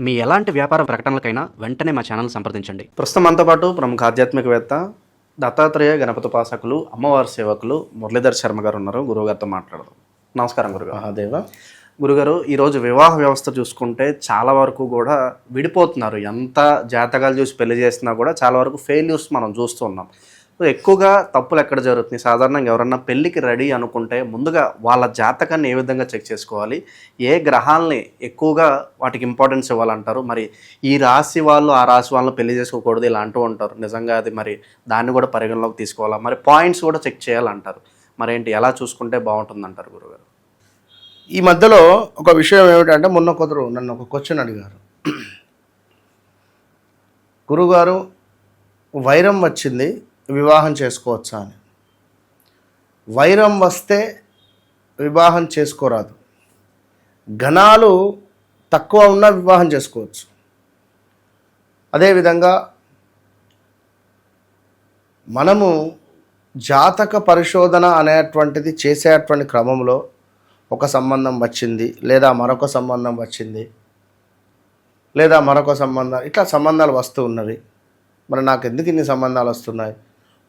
మీ ఎలాంటి వ్యాపార ప్రకటనలకైనా వెంటనే మా ఛానల్ సంప్రదించండి. ప్రస్తుతం మనతో పాటు ప్రముఖ ఆధ్యాత్మికవేత్త దత్తాత్రేయ గణపతి ఉపాసకులు అమ్మవారి సేవకులు మురళీధర్ శర్మ గారు ఉన్నారు. గురువుగారితో మాట్లాడదాం. నమస్కారం గురుగారు. మహాదేవ. గురుగారు, ఈరోజు వివాహ వ్యవస్థ చూసుకుంటే చాలా వరకు కూడా విడిపోతున్నారు. ఎంత జాతకాలు చూసి పెళ్లి చేసినా కూడా చాలా వరకు ఫెయిల్యూర్స్ మనం చూస్తున్నాం. ఎక్కువగా తప్పులు ఎక్కడ జరుగుతున్నాయి? సాధారణంగా ఎవరన్నా పెళ్ళికి రెడీ అనుకుంటే ముందుగా వాళ్ళ జాతకాన్ని ఏ విధంగా చెక్ చేసుకోవాలి? ఏ గ్రహాలని ఎక్కువగా వాటికి ఇంపార్టెన్స్ ఇవ్వాలంటారు? మరి ఈ రాశి వాళ్ళు ఆ రాశి వాళ్ళని పెళ్లి చేసుకోకూడదు ఇలా అంటూ ఉంటారు. నిజంగా అది మరి దాన్ని కూడా పరిగణలోకి తీసుకోవాలా? మరి పాయింట్స్ కూడా చెక్ చేయాలంటారు. మరేంటి, ఎలా చూసుకుంటే బాగుంటుంది అంటారు గురుగారు? ఈ మధ్యలో ఒక విషయం ఏమిటంటే, మొన్న కొందరు నన్ను ఒక క్వశ్చన్ అడిగారు. గురుగారు, వైరం వచ్చింది, వివాహం చేసుకోవచ్చా అని. వైరం వస్తే వివాహం చేసుకోరాదు. గణాలు తక్కువ ఉన్నా వివాహం చేసుకోవచ్చు. అదేవిధంగా మనము జాతక పరిశోధన అనేటువంటిది చేసేటువంటి క్రమంలో ఒక సంబంధం వచ్చింది, లేదా మరొక సంబంధం వచ్చింది, లేదా మరొక సంబంధం, ఇట్లా సంబంధాలు వస్తూ ఉన్నవి. మరి నాకు ఎందుకు ఇన్ని సంబంధాలు వస్తున్నాయి?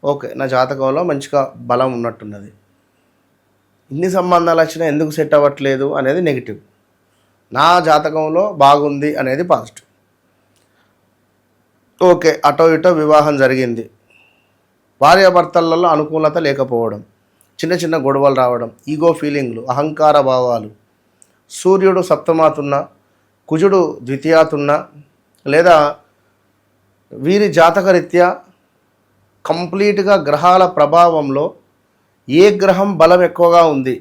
ఓకే, నా జాతకంలో మంచిగా బలం ఉన్నట్టున్నది. ఇన్ని సంబంధాలు వచ్చినా ఎందుకు సెట్ అవ్వట్లేదు అనేది నెగిటివ్. నా జాతకంలో బాగుంది అనేది పాజిటివ్. ఓకే, అటో ఇటో వివాహం జరిగింది. భార్యాభర్తలలో అనుకూలత లేకపోవడం, చిన్న చిన్న గొడవలు రావడం, ఈగో ఫీలింగ్లు, అహంకార భావాలు, సూర్యుడు సప్తమాతున్నా కుజుడు ద్వితీయాతున్నా, లేదా వీరి జాతకరీత్యా కంప్లీట్గా గ్రహాల ప్రభావంలో ఏ గ్రహం బలం ఎక్కువగా ఉంది,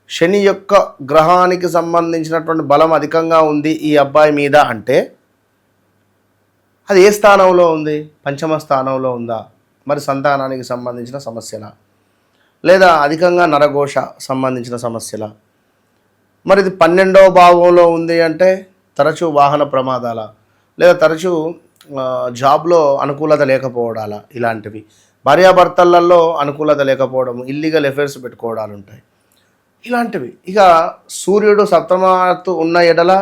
శని యొక్క గ్రహానికి సంబంధించినటువంటి బలం అధికంగా ఉంది ఈ అబ్బాయి మీద అంటే అది ఏ స్థానంలో ఉంది? పంచమ స్థానంలో ఉందా? మరి సంతానానికి సంబంధించిన సమస్యలా, లేదా అధికంగా నరఘోష సంబంధించిన సమస్యల? మరి ఇది 12వ భావంలో ఉంది అంటే తరచూ వాహన ప్రమాదాల, లేదా తరచూ జాబ్లో అనుకూలత లేకపోవడాల, ఇలాంటివి. భార్యాభర్తలలో అనుకూలత లేకపోవడం, ఇల్లీగల్ ఎఫైర్స్ పెట్టుకోవడాలు ఉంటాయి, ఇలాంటివి. ఇక సూర్యుడు సప్తమాత్తు ఉన్న ఎడల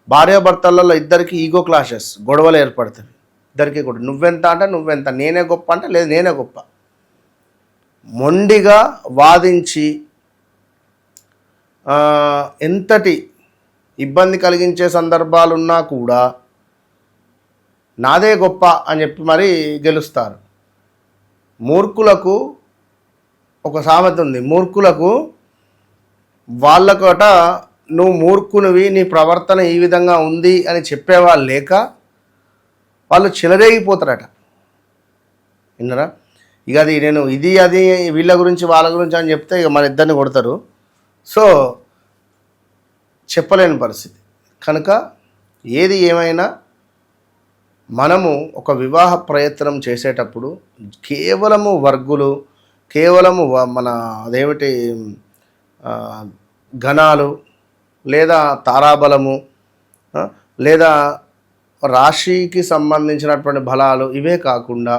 భార్యాభర్తలలో ఇద్దరికి ఈగో క్లాషెస్, గొడవలు ఏర్పడతాయి. ఇద్దరికి కూడా నువ్వెంత అంటే నువ్వెంత, నేనే గొప్ప అంటే లేదు నేనే గొప్ప, మొండిగా వాదించి ఎంతటి ఇబ్బంది కలిగించే సందర్భాలున్నా కూడా నాదే గొప్ప అని చెప్పి మరి గెలుస్తారు. మూర్ఖులకు ఒక సామెత ఉంది, మూర్ఖులకు వాళ్ళకట నువ్వు మూర్ఖునివి, నీ ప్రవర్తన ఈ విధంగా ఉంది అని చెప్పేవాళ్ళు లేక వాళ్ళు చెలరేగిపోతారట. విన్నారా? ఇక అది నేను ఇది అది వీళ్ళ గురించి వాళ్ళ గురించి అని చెప్తే ఇక మన ఇద్దరిని కొడతారు. సో చెప్పలేని పరిస్థితి. కనుక ఏది ఏమైనా మనము ఒక వివాహ ప్రయత్నం చేసేటప్పుడు కేవలము వర్గులు, కేవలము మన అదేమిటి గణాలు, లేదా తారాబలము, లేదా రాశికి సంబంధించినటువంటి బలాలు, ఇవే కాకుండా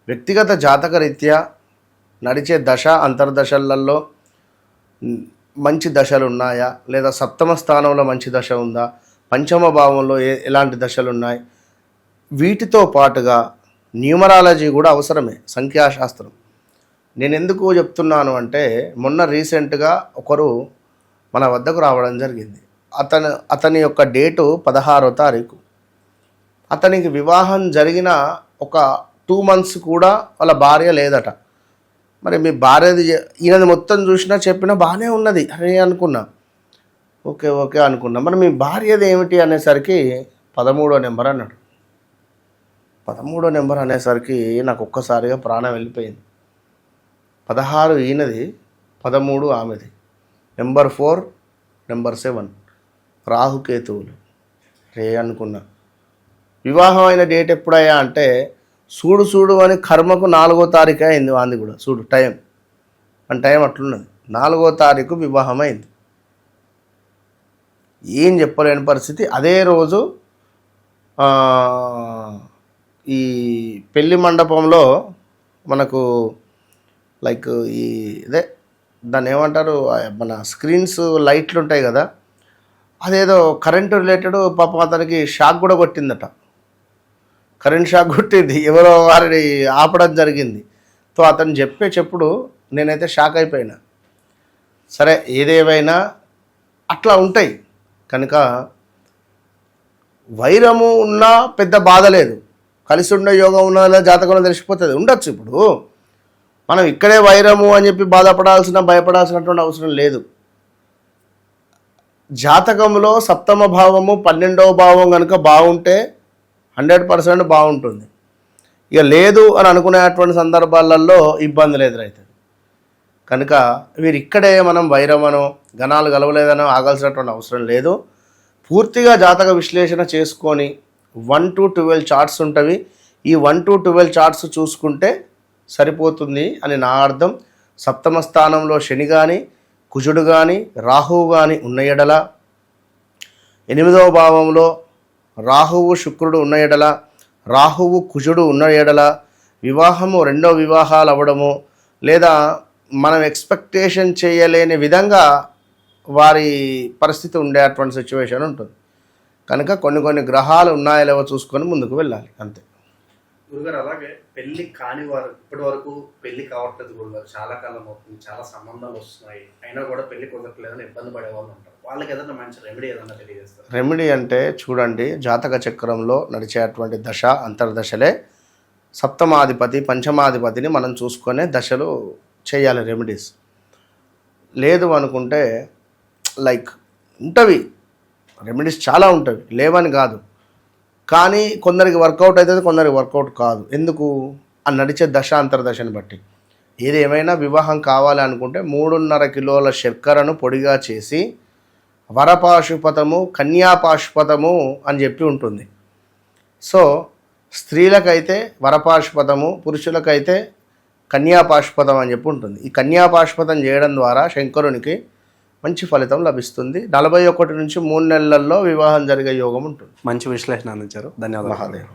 వ్యక్తిగత జాతకరీత్యా నడిచే దశ అంతర్దశలలో మంచి దశలు ఉన్నాయా, లేదా సప్తమ స్థానంలో మంచి దశ ఉందా, పంచమ భావంలో ఎలాంటి దశలు ఉన్నాయి, వీటితో పాటుగా న్యూమరాలజీ కూడా అవసరమే, సంఖ్యాశాస్త్రం. నేను ఎందుకు చెప్తున్నాను అంటే, మొన్న రీసెంట్గా ఒకరు మన వద్దకు రావడం జరిగింది. అతని యొక్క డేటు 16వ తారీఖు. అతనికి వివాహం జరిగిన ఒక 2 months కూడా వాళ్ళ భార్య లేదట. మరి మీ భార్యది, ఈయనది మొత్తం చూసినా చెప్పినా బాగానే ఉన్నది అరే అనుకున్నా, ఓకే ఓకే అనుకున్నా. మరి మీ భార్యది ఏమిటి అనేసరికి 13వ నెంబర్ అన్నాడు. 13వ నెంబర్ అనేసరికి నాకు ఒక్కసారిగా ప్రాణం వెళ్ళిపోయింది. 16 ఈయనది, 13 ఆమెది. నెంబర్ 4, నెంబర్ 7 రాహుకేతువులు. రే అనుకున్నా. వివాహం అయిన డేట్ ఎప్పుడయ్యా అంటే, చూడు అని కర్మకు 4వ తారీఖు అయింది. వాంది కూడా చూడు టైం అని, టైం అట్లున్నది. 4వ తారీఖు వివాహం అయింది. ఏం చెప్పలేని పరిస్థితి. అదే రోజు ఈ పెళ్లి మండపంలో మనకు లైక్ ఈ దాన్ని ఏమంటారు, మన స్క్రీన్స్ లైట్లు ఉంటాయి కదా, అదేదో కరెంటు రిలేటెడ్ పాపం అతనికి షాక్ కూడా కొట్టిందట. కరెంట్ షాక్ కొట్టింది, ఎవరో వారిని ఆపడం జరిగింది. సో అతను చెప్పుడు నేనైతే షాక్ అయిపోయినా. సరే ఏదేమైనా అట్లా ఉంటాయి కనుక వైరము ఉన్నా పెద్ద బాధ లేదు. కలిసి ఉండే యోగం ఉన్న జాతకంలో తెలిసిపోతుంది. ఉండొచ్చు. ఇప్పుడు మనం ఇక్కడే వైరము అని చెప్పి భయపడాల్సినటువంటి అవసరం లేదు. జాతకంలో సప్తమ భావము 12వ భావం కనుక బాగుంటే 100% బాగుంటుంది. ఇక లేదు అని అనుకునేటువంటి సందర్భాలలో ఇబ్బందులు ఎదురవుతుంది. కనుక వీరు ఇక్కడే మనం వైరమనో గణాలు గలవలేదనో ఆగాల్సినటువంటి అవసరం లేదు. పూర్తిగా జాతక విశ్లేషణ చేసుకొని 1 to 12 చార్ట్స్ ఉంటవి. ఈ 1 to 12 చార్ట్స్ చూసుకుంటే సరిపోతుంది అని నా అర్థం. సప్తమ స్థానంలో శని కానీ కుజుడు కానీ రాహువు కానీ ఉన్న ఎడల, 8వ భావంలో రాహువు శుక్రుడు ఉన్న ఎడల, రాహువు కుజుడు ఉన్న ఎడల వివాహము 2వ వివాహాలు అవ్వడము, లేదా మనం ఎక్స్పెక్టేషన్ చేయలేని విధంగా వారి పరిస్థితి ఉండేటువంటి సిచ్యువేషన్ ఉంటుంది. కనుక కొన్ని గ్రహాలు ఉన్నాయో లేవో చూసుకొని ముందుకు వెళ్ళాలి, అంతే. గురుగారు, అలాగే పెళ్లి కాని వారు ఇప్పటి వరకు పెళ్లి కావట్లేదు గురుగారు, చాలా కాలం అవుతుంది, చాలా సంబంధాలు వస్తున్నాయి, అయినా కూడా పెళ్లి కుదరట్లేదని ఇబ్బంది పడే వాళ్ళు ఉంటారు. వాళ్ళకి ఏదైనా మంచి రెమెడీ ఏదైనా తెలియజేస్తారు? రెమెడీ అంటే చూడండి, జాతక చక్రంలో నడిచేటువంటి దశ అంతర్దశలే సప్తమాధిపతి పంచమాధిపతిని మనం చూసుకునే దశలు చేయాలి రెమెడీస్. లేదు అనుకుంటే లైక్ ఉంటవి రెమెడీస్ చాలా ఉంటవి, లేవని కాదు. కానీ కొందరికి వర్కౌట్ అవుతుంది, కొందరికి వర్కౌట్ కాదు. ఎందుకు? ఆ నడిచే దశ అంతర్దశని బట్టి. ఏది ఏమైనా వివాహం కావాలి అనుకుంటే 3.5 కిలోల శర్కరను పొడిగా చేసి వరపాశుపతము కన్యాపాశుపతము అని చెప్పి ఉంటుంది. సో స్త్రీలకైతే వరపాశుపతము, పురుషులకైతే కన్యాపాశుపతం అని చెప్పి ఉంటుంది. ఈ కన్యాపాశుపతం చేయడం ద్వారా శంకరునికి మంచి ఫలితం లభిస్తుంది. 41 నుంచి 3 నెలల్లో వివాహం జరిగే యోగం ఉంటుంది. మంచి విశ్లేషణ అందించారు. ధన్యవాదాలు. మహాదేవ్.